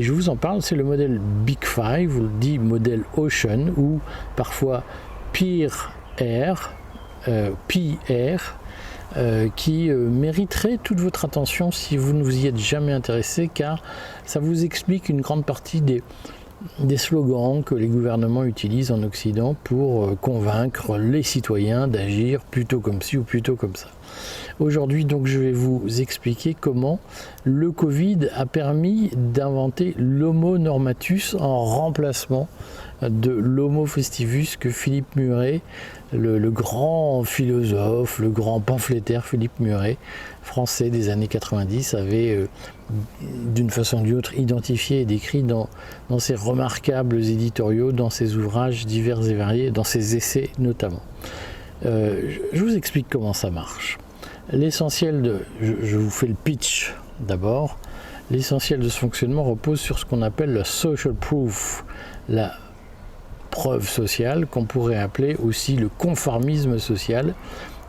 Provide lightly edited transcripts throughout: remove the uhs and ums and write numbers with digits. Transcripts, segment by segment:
Je vous en parle, c'est le modèle Big Five, ou dit modèle Ocean, ou parfois Peer Air, PR, qui mériterait toute votre attention si vous ne vous y êtes jamais intéressé, car ça vous explique une grande partie des slogans que les gouvernements utilisent en Occident pour convaincre les citoyens d'agir plutôt comme ci ou plutôt comme ça. Aujourd'hui, donc, je vais vous expliquer comment le Covid a permis d'inventer l'Homo normatus en remplacement de l'Homo festivus que Philippe Muret, le grand philosophe, le grand pamphlétaire Philippe Muret, français des années 90, avait d'une façon ou d'une autre identifié et décrit dans ses remarquables éditoriaux, dans ses ouvrages divers et variés, dans ses essais notamment. Je vous explique comment ça marche. L'essentiel je vous fais le pitch d'abord. L'essentiel de ce fonctionnement repose sur ce qu'on appelle le social proof, la preuve sociale, qu'on pourrait appeler aussi le conformisme social,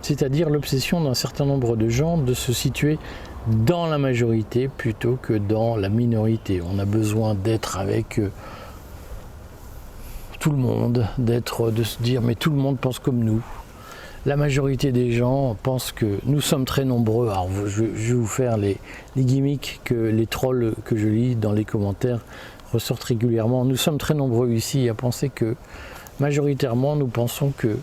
c'est-à-dire l'obsession d'un certain nombre de gens de se situer dans la majorité plutôt que dans la minorité. On a besoin d'être avec tout le monde, de se dire mais tout le monde pense comme nous. La majorité des gens pensent que nous sommes très nombreux. Alors je vais vous faire les gimmicks que les trolls que je lis dans les commentaires ressortent régulièrement. Nous sommes très nombreux ici à penser que majoritairement nous pensons que.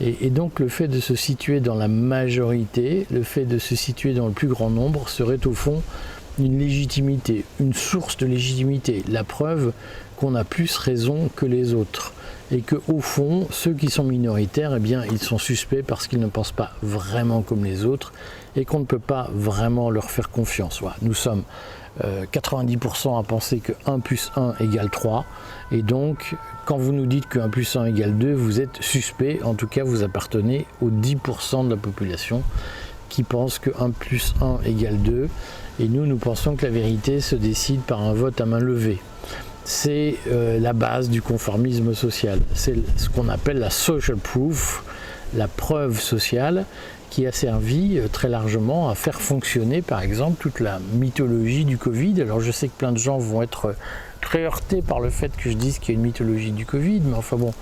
Et donc le fait de se situer dans la majorité, le fait de se situer dans le plus grand nombre serait au fond une légitimité, une source de légitimité. La preuve qu'on a plus raison que les autres. Et que au fond, ceux qui sont minoritaires, eh bien, ils sont suspects parce qu'ils ne pensent pas vraiment comme les autres et qu'on ne peut pas vraiment leur faire confiance. Voilà. Nous sommes 90% à penser que 1 plus 1 égale 3 et donc quand vous nous dites que 1 plus 1 égale 2, vous êtes suspect, en tout cas vous appartenez aux 10% de la population qui pense que 1 plus 1 égale 2 et nous pensons que la vérité se décide par un vote à main levée. C'est la base du conformisme social. C'est ce qu'on appelle la social proof, la preuve sociale, qui a servi très largement à faire fonctionner, par exemple, toute la mythologie du Covid. Alors je sais que plein de gens vont être très heurtés par le fait que je dise qu'il y a une mythologie du Covid, mais enfin bon,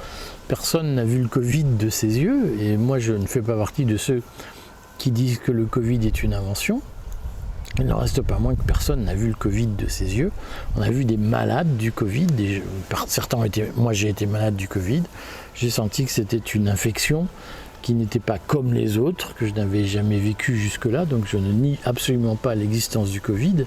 personne n'a vu le Covid de ses yeux, et moi je ne fais pas partie de ceux qui disent que le Covid est une invention. Il n'en reste pas moins que personne n'a vu le Covid de ses yeux. On a vu des malades du Covid. Certains ont été, moi j'ai été malade du Covid. J'ai senti que c'était une infection qui n'était pas comme les autres, que je n'avais jamais vécu jusque-là. Donc je ne nie absolument pas l'existence du Covid.